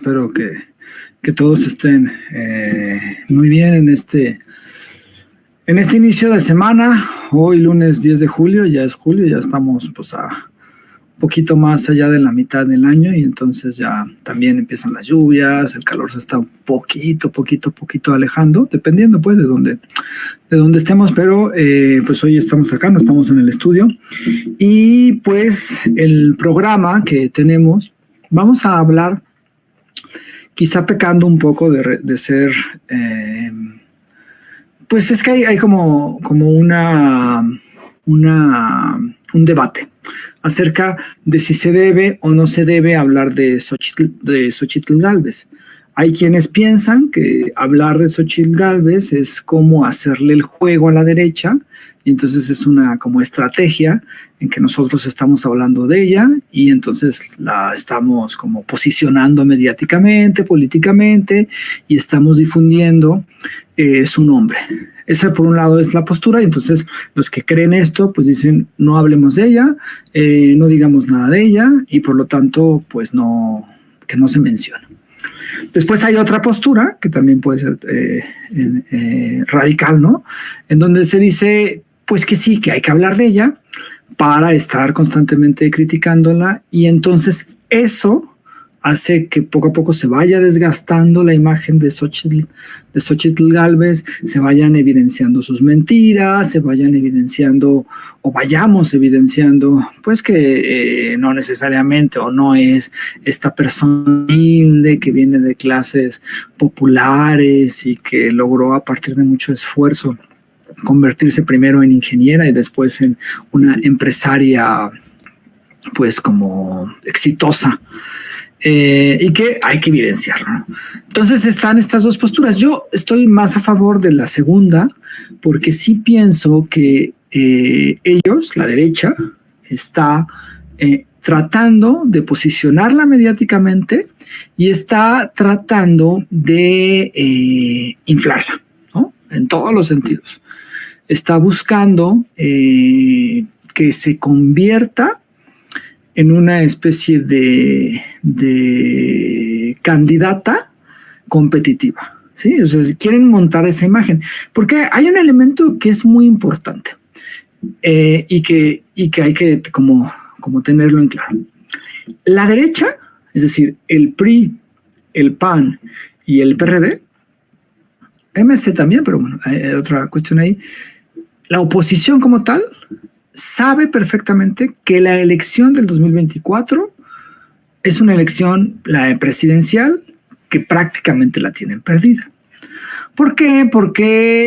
Espero que todos estén muy bien en este inicio de semana. Hoy lunes 10 de julio, ya es julio, ya estamos pues a un poquito más allá de la mitad del año y entonces ya también empiezan las lluvias, el calor se está un poquito alejando, dependiendo pues de dónde estemos, pero pues hoy estamos acá, no estamos en el estudio y pues el programa que tenemos, vamos a hablar quizá pecando un poco de ser, pues es que hay como un debate acerca de si se debe o no se debe hablar de Xóchitl Gálvez. Hay quienes piensan que hablar de Xóchitl Gálvez es como hacerle el juego a la derecha, y entonces es una como estrategia en que nosotros estamos hablando de ella y entonces la estamos como posicionando mediáticamente, políticamente y estamos difundiendo su nombre. Esa por un lado es la postura y entonces los que creen esto pues dicen no hablemos de ella, no digamos nada de ella y por lo tanto pues que no se mencione. Después hay otra postura que también puede ser radical, ¿no? En donde se dice pues que sí, que hay que hablar de ella para estar constantemente criticándola y entonces eso hace que poco a poco se vaya desgastando la imagen de Xóchitl Gálvez, se vayan evidenciando sus mentiras, se vayan evidenciando o vayamos evidenciando pues que no necesariamente o no es esta persona humilde que viene de clases populares y que logró a partir de mucho esfuerzo convertirse primero en ingeniera y después en una empresaria pues como exitosa. Y que hay que evidenciarlo, ¿no? Entonces están estas dos posturas. Yo estoy más a favor de la segunda porque sí pienso que ellos, la derecha, está tratando de posicionarla mediáticamente y está tratando de inflarla, ¿no? En todos los sentidos. Está buscando que se convierta en una especie de candidata competitiva, ¿sí? O sea, si quieren montar esa imagen, porque hay un elemento que es muy importante y que hay que como tenerlo en claro. La derecha, es decir, el PRI, el PAN y el PRD, MC también, pero bueno, hay otra cuestión ahí. La oposición como tal sabe perfectamente que la elección del 2024 es una elección, la presidencial, que prácticamente la tienen perdida. ¿Por qué? Porque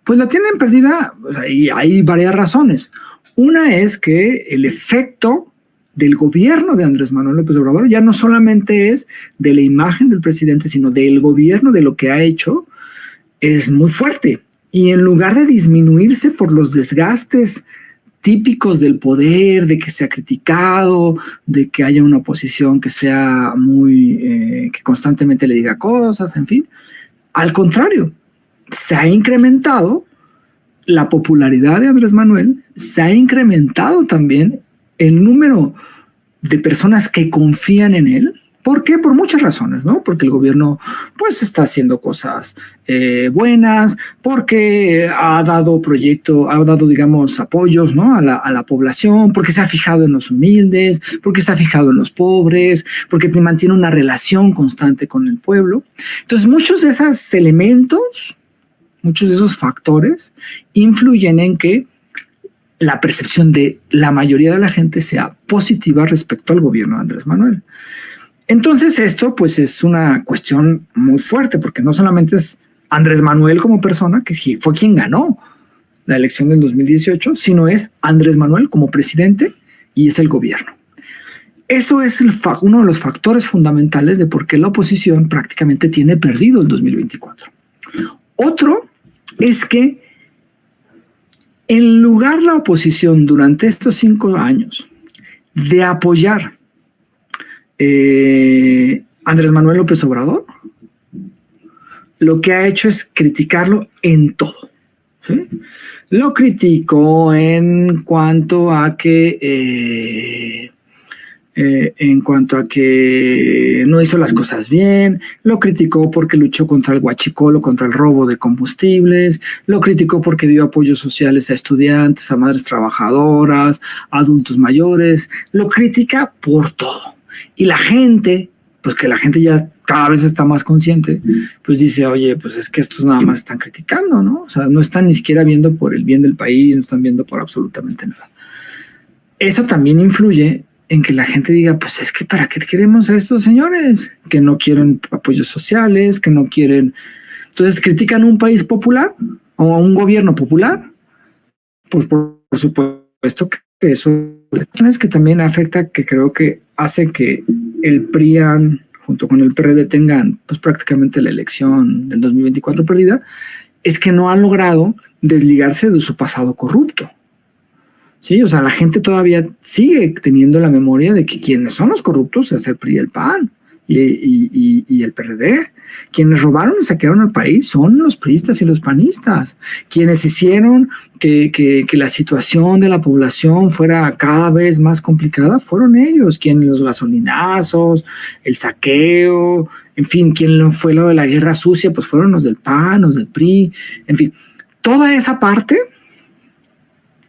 pues la tienen perdida, o sea, y hay varias razones. Una es que el efecto del gobierno de Andrés Manuel López Obrador ya no solamente es de la imagen del presidente, sino del gobierno, de lo que ha hecho, es muy fuerte. Y en lugar de disminuirse por los desgastes típicos del poder, de que sea criticado, de que haya una oposición que sea muy, que constantemente le diga cosas, en fin, al contrario, se ha incrementado la popularidad de Andrés Manuel, se ha incrementado también el número de personas que confían en él. ¿Por qué? Por muchas razones, ¿no? Porque el gobierno pues está haciendo cosas buenas, porque ha dado digamos apoyos, ¿no? a la población, porque se ha fijado en los humildes, porque se ha fijado en los pobres, porque mantiene una relación constante con el pueblo. Entonces muchos de esos elementos, muchos de esos factores influyen en que la percepción de la mayoría de la gente sea positiva respecto al gobierno de Andrés Manuel. Entonces esto pues es una cuestión muy fuerte porque no solamente es Andrés Manuel como persona, que sí fue quien ganó la elección del 2018, sino es Andrés Manuel como presidente y es el gobierno. Eso es uno de los factores fundamentales de por qué la oposición prácticamente tiene perdido el 2024. Otro es que en lugar la oposición durante estos 5 años de apoyar Andrés Manuel López Obrador, lo que ha hecho es criticarlo en todo, ¿sí? Lo criticó en cuanto a que en cuanto a que no hizo las cosas bien, lo criticó porque luchó contra el huachicol o contra el robo de combustibles, lo criticó porque dio apoyos sociales a estudiantes, a madres trabajadoras, a adultos mayores, lo critica por todo. Y la gente, pues que la gente ya cada vez está más consciente, pues dice, oye, pues es que estos nada más están criticando, ¿no? O sea, no están ni siquiera viendo por el bien del país, no están viendo por absolutamente nada. Eso también influye en que la gente diga, pues es que ¿para qué queremos a estos señores? Que no quieren apoyos sociales, que no quieren... Entonces critican un país popular o a un gobierno popular. Pues por supuesto que eso es que también afecta, que creo que hace que el PRIAN junto con el PRD tengan pues prácticamente la elección del 2024 perdida, es que no han logrado desligarse de su pasado corrupto. Sí, o sea, la gente todavía sigue teniendo la memoria de que quienes son los corruptos es el PRI y el PAN y el PRD. Quienes robaron y saquearon al país son los priistas y los panistas. Quienes hicieron que la situación de la población fuera cada vez más complicada fueron ellos. Quienes los gasolinazos, el saqueo, en fin, quien fue lo de la guerra sucia, pues fueron los del PAN, los del PRI, en fin. Toda esa parte,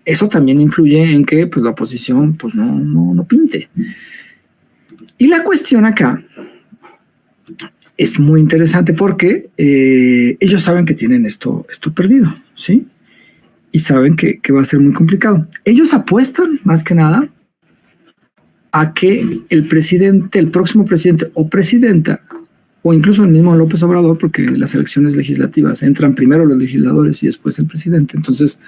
eso también influye en que pues, la oposición pues, no pinte. Y la cuestión acá es muy interesante porque ellos saben que tienen esto perdido, ¿sí? Y saben que va a ser muy complicado. Ellos apuestan, más que nada, a que el presidente, el próximo presidente o presidenta, o incluso el mismo López Obrador, porque las elecciones legislativas entran primero los legisladores y después el presidente, entonces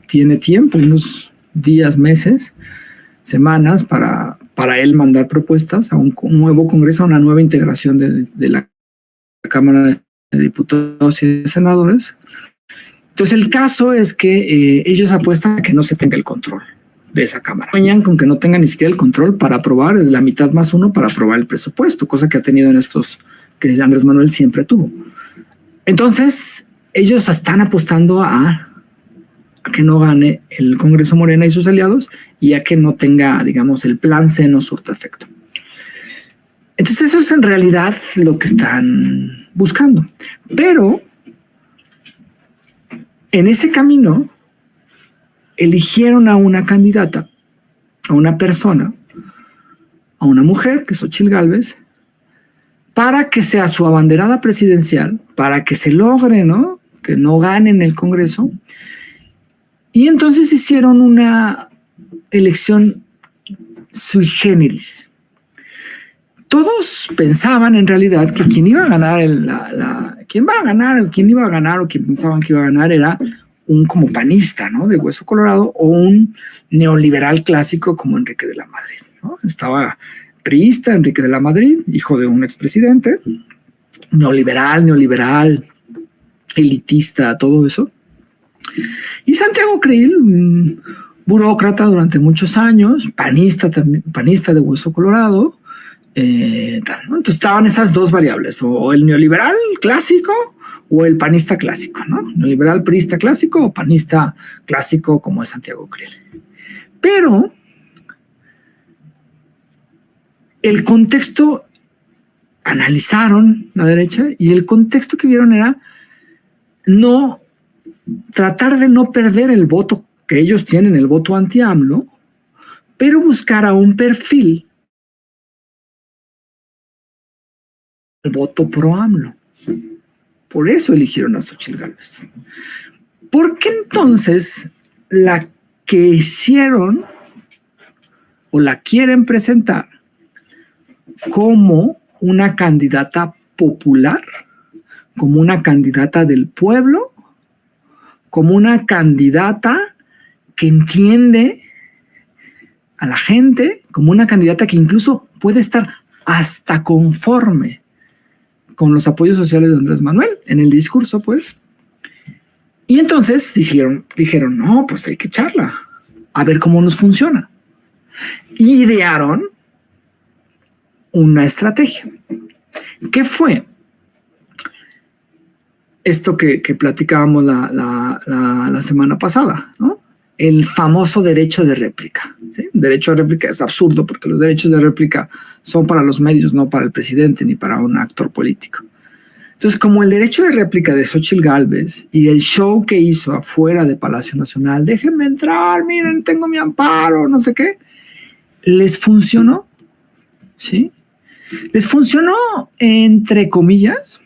tiene tiempo, unos días, meses, semanas para él mandar propuestas a un nuevo Congreso, a una nueva integración de la Cámara de Diputados y de Senadores. Entonces el caso es que ellos apuestan a que no se tenga el control de esa Cámara. Sueñan con que no tengan ni siquiera el control para aprobar la mitad más uno para aprobar el presupuesto, cosa que ha tenido en estos que Andrés Manuel siempre tuvo. Entonces ellos están apostando a que no gane el Congreso Morena y sus aliados y a que no tenga, digamos, el plan C no surta efecto. Entonces eso es en realidad lo que están buscando. Pero en ese camino eligieron a una candidata, a una persona, a una mujer, que es Xochitl Gálvez, para que sea su abanderada presidencial, para que se logre, ¿no?, que no gane en el Congreso. Y entonces hicieron una elección sui generis. Todos pensaban en realidad que quien iba a ganar, quien iba a ganar o quien pensaban que iba a ganar era un como panista, ¿no?, de hueso colorado, o un neoliberal clásico como Enrique de la Madrid, ¿no? Estaba priista Enrique de la Madrid, hijo de un expresidente, neoliberal, elitista, todo eso. Y Santiago Krill, un burócrata durante muchos años, panista también, panista de hueso colorado, ¿no? Entonces estaban esas dos variables, o el neoliberal clásico o el panista clásico, ¿no? Neoliberal priista clásico o panista clásico como es Santiago Krill. Pero el contexto, analizaron la derecha y el contexto que vieron era tratar de no perder el voto que ellos tienen, el voto anti-AMLO, pero buscar a un perfil, el voto pro-AMLO. Por eso eligieron a Xochitl Gálvez. Porque entonces la que hicieron o la quieren presentar como una candidata popular, como una candidata del pueblo, como una candidata que entiende a la gente, como una candidata que incluso puede estar hasta conforme con los apoyos sociales de Andrés Manuel en el discurso, pues. Y entonces dijeron, no, pues hay que echarla, a ver cómo nos funciona. Y idearon una estrategia. ¿Qué fue? Esto que platicábamos la semana pasada, ¿no? el famoso derecho de réplica. ¿Sí? El derecho de réplica es absurdo porque los derechos de réplica son para los medios, no para el presidente ni para un actor político. Entonces, como el derecho de réplica de Xóchitl Gálvez y el show que hizo afuera de Palacio Nacional, déjenme entrar, miren, tengo mi amparo, no sé qué, les funcionó, ¿sí? Les funcionó entre comillas,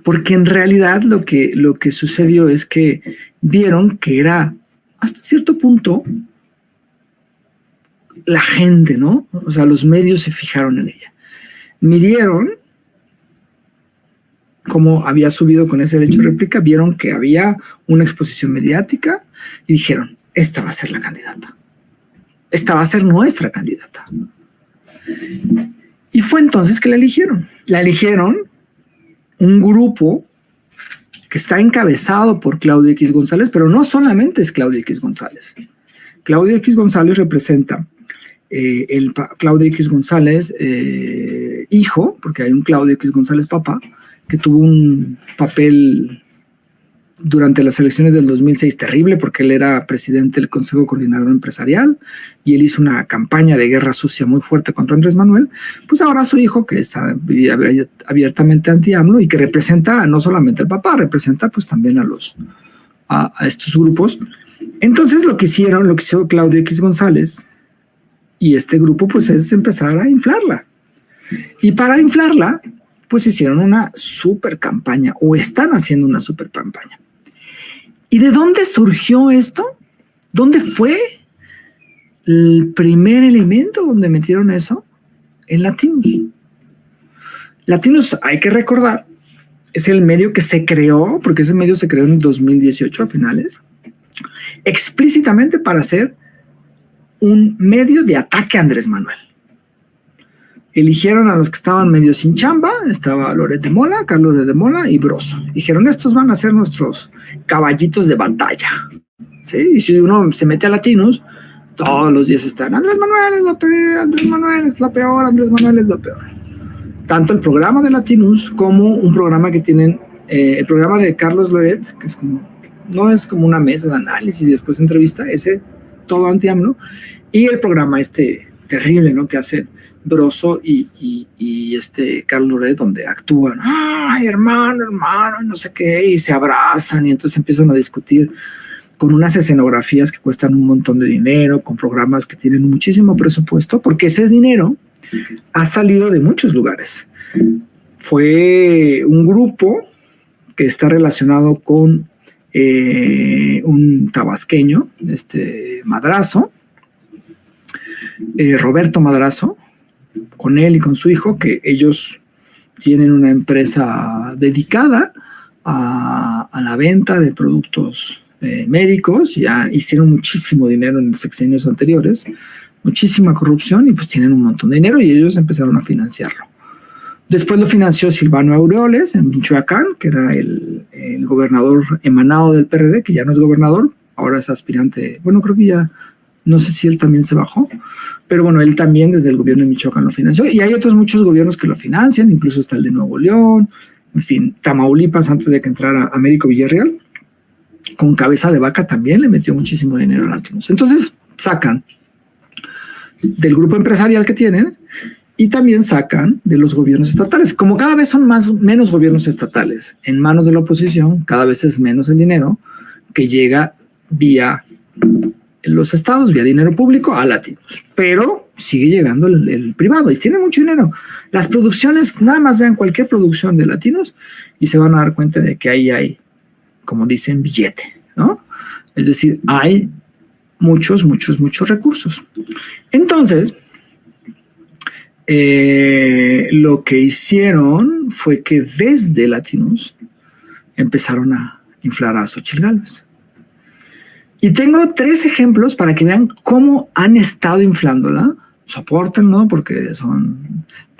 porque en realidad lo que sucedió es que vieron que era hasta cierto punto la gente, ¿no? O sea, los medios se fijaron en ella. Midieron cómo había subido con ese derecho de réplica, vieron que había una exposición mediática y dijeron, esta va a ser la candidata. Esta va a ser nuestra candidata. Y fue entonces que la eligieron. La eligieron un grupo que está encabezado por Claudio X González, pero no solamente es Claudio X González. Claudio X González representa Claudio X González hijo, porque hay un Claudio X González papá, que tuvo un papel durante las elecciones del 2006 terrible, porque él era presidente del Consejo Coordinador Empresarial y él hizo una campaña de guerra sucia muy fuerte contra Andrés Manuel. Pues ahora su hijo, que es abiertamente anti-AMLO y que representa no solamente al papá, representa pues también a estos grupos. Entonces lo que hizo Claudio X González y este grupo pues es empezar a inflarla. Y para inflarla pues hicieron una super campaña o están haciendo una super campaña. ¿Y de dónde surgió esto? ¿Dónde fue el primer elemento donde metieron eso? En Latinos. Latinos, hay que recordar, es el medio que se creó, porque ese medio se creó en 2018 a finales, explícitamente para ser un medio de ataque a Andrés Manuel. Eligieron a los que estaban medio sin chamba, estaba Loret de Mola, Carlos Loret de Mola y Broso. Dijeron, estos van a ser nuestros caballitos de batalla. ¿Sí? Y si uno se mete a Latinos, todos los días están, Andrés Manuel es lo peor, Andrés Manuel es lo peor, Andrés Manuel es lo peor. Tanto el programa de Latinos como un programa que tienen, el programa de Carlos Loret, que es como, no es como una mesa de análisis y después entrevista, ese todo anti-AMLO, y el programa terrible, ¿no? Que hace Broso y Carlos Loret, donde actúan, ay, hermano, no sé qué, y se abrazan y entonces empiezan a discutir con unas escenografías que cuestan un montón de dinero, con programas que tienen muchísimo presupuesto, porque ese dinero ha salido de muchos lugares. Fue un grupo que está relacionado con un tabasqueño, Madrazo, Roberto Madrazo, con él y con su hijo, que ellos tienen una empresa dedicada a la venta de productos médicos. Ya hicieron muchísimo dinero en sexenios anteriores, muchísima corrupción, y pues tienen un montón de dinero y ellos empezaron a financiarlo. Después lo financió Silvano Aureoles en Michoacán, que era el gobernador emanado del PRD, que ya no es gobernador, ahora es aspirante. Bueno, creo que ya, no sé si él también se bajó, pero bueno, él también desde el gobierno de Michoacán lo financió. Y hay otros muchos gobiernos que lo financian, incluso está el de Nuevo León, en fin, Tamaulipas, antes de que entrara Américo Villarreal, con cabeza de vaca también le metió muchísimo dinero a Latinos. Entonces sacan del grupo empresarial que tienen y también sacan de los gobiernos estatales. Como cada vez son menos gobiernos estatales en manos de la oposición, cada vez es menos el dinero que llega vía los estados, vía dinero público a Latinos. Pero sigue llegando el privado y tiene mucho dinero. Las producciones, nada más vean cualquier producción de Latinos y se van a dar cuenta de que ahí hay, como dicen, billete, ¿no? Es decir, hay muchos recursos. Entonces, lo que hicieron fue que desde Latinos empezaron a inflar a Xóchitl Gálvez. Y tengo 3 ejemplos para que vean cómo han estado inflándola. Soporten, ¿no? Porque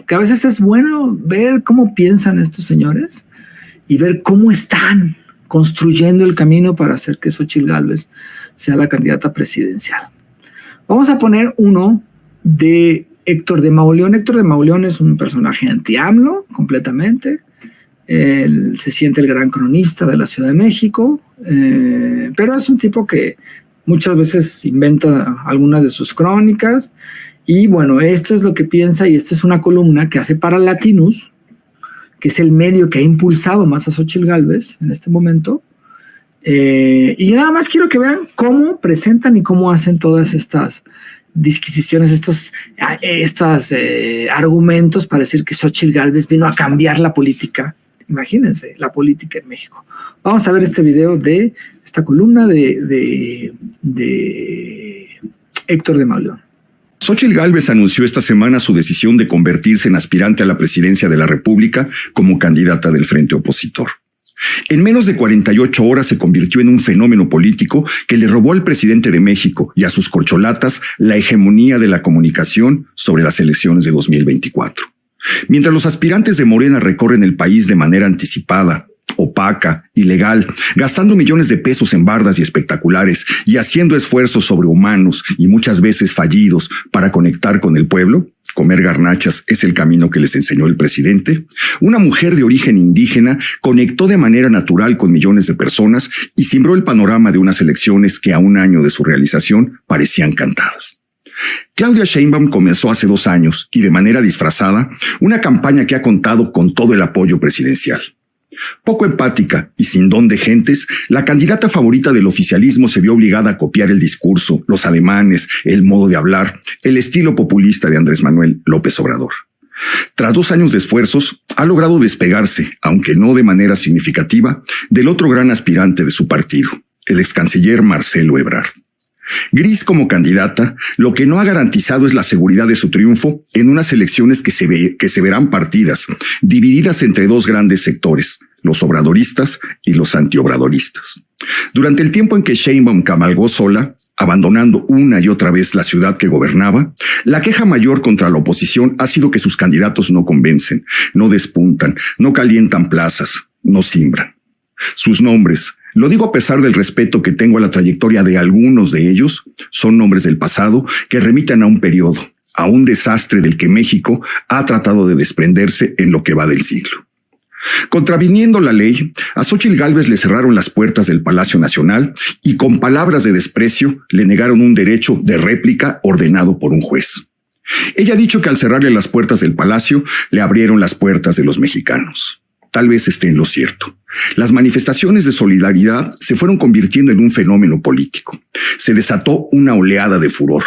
a veces es bueno ver cómo piensan estos señores y ver cómo están construyendo el camino para hacer que Xóchitl Gálvez sea la candidata presidencial. Vamos a poner uno de Héctor de Mauleón. Héctor de Mauleón es un personaje anti-AMLO completamente. se siente el gran cronista de la Ciudad de México, pero es un tipo que muchas veces inventa algunas de sus crónicas. Y bueno, esto es lo que piensa, y esta es una columna que hace para Latinus, que es el medio que ha impulsado más a Xóchitl Gálvez en este momento. Y nada más quiero que vean cómo presentan y cómo hacen todas estas disquisiciones, estos argumentos para decir que Xóchitl Gálvez vino a cambiar la política. Imagínense, la política en México. Vamos a ver este video de esta columna de Héctor de Mauleón. Xóchitl Gálvez anunció esta semana su decisión de convertirse en aspirante a la presidencia de la República como candidata del frente opositor. En menos de 48 horas se convirtió en un fenómeno político que le robó al presidente de México y a sus corcholatas la hegemonía de la comunicación sobre las elecciones de 2024. Mientras los aspirantes de Morena recorren el país de manera anticipada, opaca, ilegal, gastando millones de pesos en bardas y espectaculares y haciendo esfuerzos sobrehumanos y muchas veces fallidos para conectar con el pueblo, comer garnachas es el camino que les enseñó el presidente, una mujer de origen indígena conectó de manera natural con millones de personas y cimbró el panorama de unas elecciones que a un año de su realización parecían cantadas. Claudia Sheinbaum comenzó hace 2 años y de manera disfrazada una campaña que ha contado con todo el apoyo presidencial. Poco empática y sin don de gentes, la candidata favorita del oficialismo se vio obligada a copiar el discurso, los ademanes, el modo de hablar, el estilo populista de Andrés Manuel López Obrador. Tras 2 años de esfuerzos, ha logrado despegarse, aunque no de manera significativa, del otro gran aspirante de su partido, el excanciller Marcelo Ebrard. Gris como candidata, lo que no ha garantizado es la seguridad de su triunfo en unas elecciones que se verán partidas, divididas entre 2 grandes sectores, los obradoristas y los antiobradoristas. Durante el tiempo en que Sheinbaum cabalgó sola, abandonando una y otra vez la ciudad que gobernaba, la queja mayor contra la oposición ha sido que sus candidatos no convencen, no despuntan, no calientan plazas, no simbran. Sus nombres, lo digo a pesar del respeto que tengo a la trayectoria de algunos de ellos, son nombres del pasado que remiten a un periodo, a un desastre del que México ha tratado de desprenderse en lo que va del siglo. Contraviniendo la ley, a Xóchitl Gálvez le cerraron las puertas del Palacio Nacional y con palabras de desprecio le negaron un derecho de réplica ordenado por un juez. Ella ha dicho que al cerrarle las puertas del palacio, le abrieron las puertas de los mexicanos. Tal vez esté en lo cierto. Las manifestaciones de solidaridad se fueron convirtiendo en un fenómeno político. Se desató una oleada de furor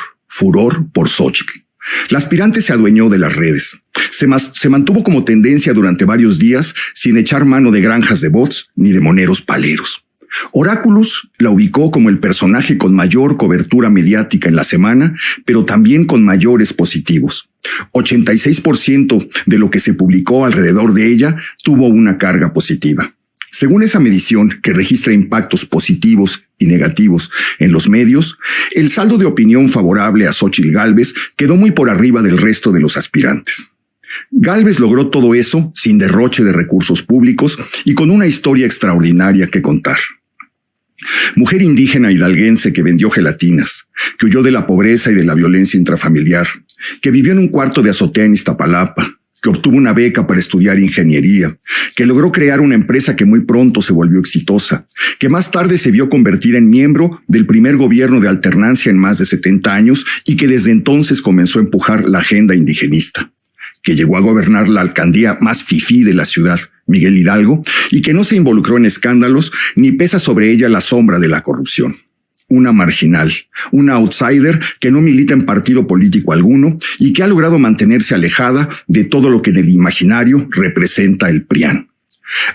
por Xóchitl. La aspirante se adueñó de las redes. Se mantuvo como tendencia durante varios días sin echar mano de granjas de bots ni de moneros paleros. Oráculos la ubicó como el personaje con mayor cobertura mediática en la semana, pero también con mayores positivos. 86% de lo que se publicó alrededor de ella tuvo una carga positiva. Según esa medición que registra impactos positivos y negativos en los medios, el saldo de opinión favorable a Xóchitl Gálvez quedó muy por arriba del resto de los aspirantes. Gálvez logró todo eso sin derroche de recursos públicos y con una historia extraordinaria que contar. Mujer indígena hidalguense que vendió gelatinas, que huyó de la pobreza y de la violencia intrafamiliar, que vivió en un cuarto de azotea en Iztapalapa, que obtuvo una beca para estudiar ingeniería, que logró crear una empresa que muy pronto se volvió exitosa, que más tarde se vio convertida en miembro del primer gobierno de alternancia en más de 70 años y que desde entonces comenzó a empujar la agenda indigenista, que llegó a gobernar la alcaldía más fifí de la ciudad, Miguel Hidalgo, y que no se involucró en escándalos ni pesa sobre ella la sombra de la corrupción. Una marginal, una outsider que no milita en partido político alguno y que ha logrado mantenerse alejada de todo lo que en el imaginario representa el PRIAN.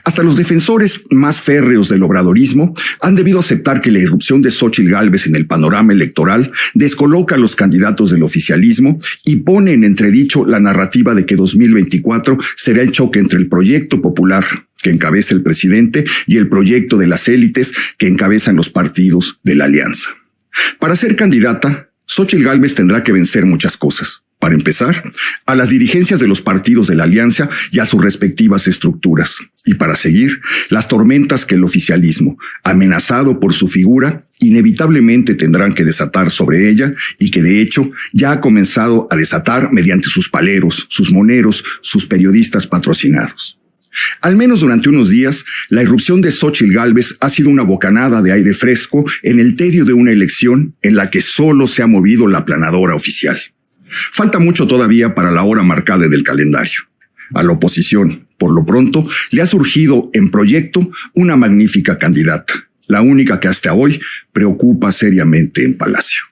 Hasta los defensores más férreos del obradorismo han debido aceptar que la irrupción de Xóchitl Gálvez en el panorama electoral descoloca a los candidatos del oficialismo y pone en entredicho la narrativa de que 2024 será el choque entre el proyecto popular que encabeza el presidente y el proyecto de las élites que encabezan los partidos de la alianza. Para ser candidata, Xóchitl Gálvez tendrá que vencer muchas cosas. Para empezar, a las dirigencias de los partidos de la alianza y a sus respectivas estructuras. Y para seguir, las tormentas que el oficialismo, amenazado por su figura, inevitablemente tendrán que desatar sobre ella y que de hecho ya ha comenzado a desatar mediante sus paleros, sus moneros, sus periodistas patrocinados. Al menos durante unos días, la irrupción de Xóchitl Gálvez ha sido una bocanada de aire fresco en el tedio de una elección en la que solo se ha movido la aplanadora oficial. Falta mucho todavía para la hora marcada del calendario. A la oposición, por lo pronto, le ha surgido en proyecto una magnífica candidata, la única que hasta hoy preocupa seriamente en Palacio.